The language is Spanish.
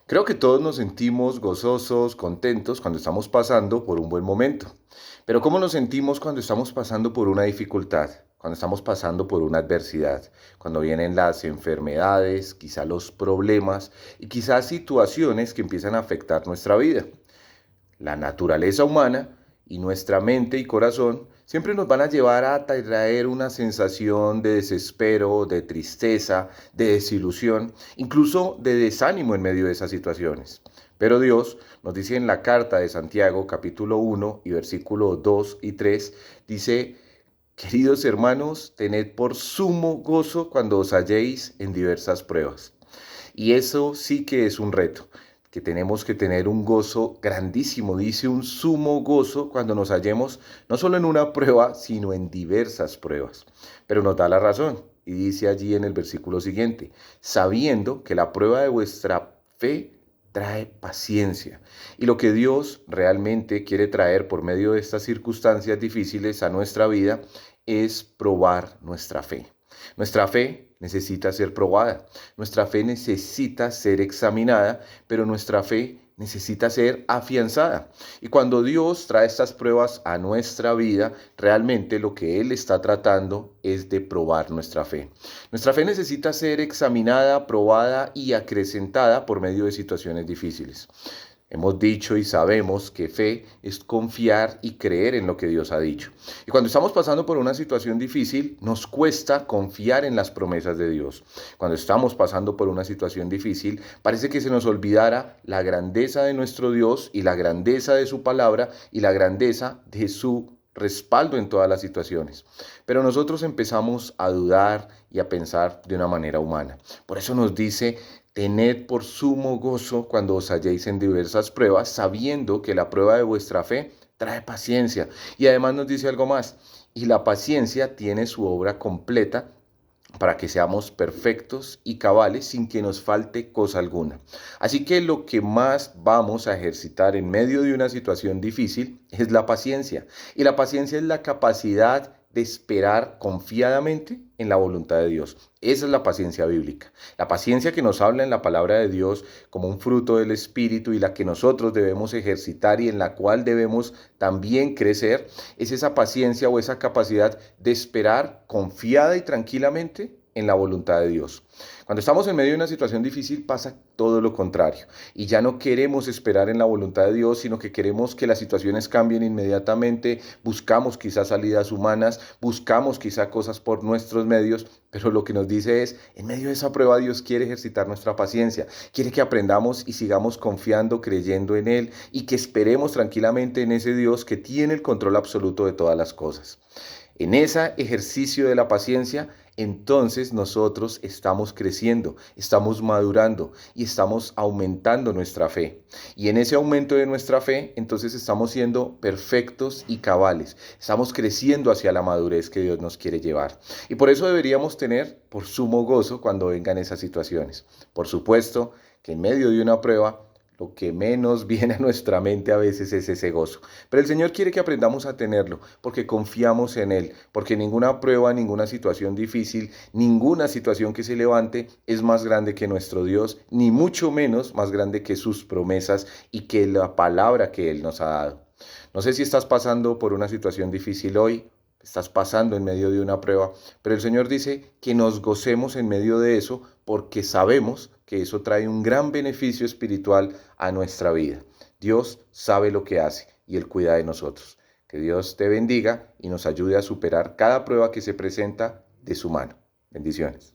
Creo que todos nos sentimos gozosos, contentos cuando estamos pasando por un buen momento. Pero ¿cómo nos sentimos cuando estamos pasando por una dificultad? Cuando estamos pasando por una adversidad, cuando vienen las enfermedades, quizá los problemas y quizás situaciones que empiezan a afectar nuestra vida. La naturaleza humana y nuestra mente y corazón siempre nos van a llevar a traer una sensación de desespero, de tristeza, de desilusión, incluso de desánimo en medio de esas situaciones. Pero Dios nos dice en la carta de Santiago, capítulo 1 y versículo 2 y 3, dice: queridos hermanos, tened por sumo gozo cuando os halléis en diversas pruebas. Y eso sí que es un reto, que tenemos que tener un gozo grandísimo, dice un sumo gozo cuando nos hallemos no solo en una prueba, sino en diversas pruebas. Pero nos da la razón y dice allí en el versículo siguiente: sabiendo que la prueba de vuestra fe trae paciencia. Y lo que Dios realmente quiere traer por medio de estas circunstancias difíciles a nuestra vida es probar nuestra fe. Nuestra fe necesita ser probada, nuestra fe necesita ser examinada, pero nuestra fe necesita ser afianzada. Y cuando Dios trae estas pruebas a nuestra vida, realmente lo que Él está tratando es de probar nuestra fe. Nuestra fe necesita ser examinada, probada y acrecentada por medio de situaciones difíciles. Hemos dicho y sabemos que fe es confiar y creer en lo que Dios ha dicho. Y cuando estamos pasando por una situación difícil, nos cuesta confiar en las promesas de Dios. Cuando estamos pasando por una situación difícil, parece que se nos olvidara la grandeza de nuestro Dios y la grandeza de su palabra y la grandeza de su respaldo en todas las situaciones. Pero nosotros empezamos a dudar y a pensar de una manera humana. Por eso nos dice: tened por sumo gozo cuando os halléis en diversas pruebas, sabiendo que la prueba de vuestra fe trae paciencia. Y además nos dice algo más: y la paciencia tiene su obra completa para que seamos perfectos y cabales sin que nos falte cosa alguna. Así que lo que más vamos a ejercitar en medio de una situación difícil es la paciencia. Y la paciencia es la capacidad de esperar confiadamente en la voluntad de Dios. Esa es la paciencia bíblica. La paciencia que nos habla en la palabra de Dios como un fruto del Espíritu y la que nosotros debemos ejercitar y en la cual debemos también crecer, es esa paciencia o esa capacidad de esperar confiada y tranquilamente en la voluntad de Dios. Cuando estamos en medio de una situación difícil pasa todo lo contrario y ya no queremos esperar en la voluntad de Dios, sino que queremos que las situaciones cambien inmediatamente, buscamos quizás salidas humanas, buscamos quizás cosas por nuestros medios, pero lo que nos dice es: en medio de esa prueba Dios quiere ejercitar nuestra paciencia, quiere que aprendamos y sigamos confiando, creyendo en Él y que esperemos tranquilamente en ese Dios que tiene el control absoluto de todas las cosas. En ese ejercicio de la paciencia, entonces nosotros estamos creciendo, estamos madurando y estamos aumentando nuestra fe. Y en ese aumento de nuestra fe, entonces estamos siendo perfectos y cabales. Estamos creciendo hacia la madurez que Dios nos quiere llevar. Y por eso deberíamos tener por sumo gozo cuando vengan esas situaciones. Por supuesto que en medio de una prueba, lo que menos viene a nuestra mente a veces es ese gozo. Pero el Señor quiere que aprendamos a tenerlo, porque confiamos en Él, porque ninguna prueba, ninguna situación difícil, ninguna situación que se levante es más grande que nuestro Dios, ni mucho menos más grande que sus promesas y que la palabra que Él nos ha dado. No sé si estás pasando por una situación difícil hoy, estás pasando en medio de una prueba, pero el Señor dice que nos gocemos en medio de eso porque sabemos que eso trae un gran beneficio espiritual a nuestra vida. Dios sabe lo que hace y Él cuida de nosotros. Que Dios te bendiga y nos ayude a superar cada prueba que se presenta de su mano. Bendiciones.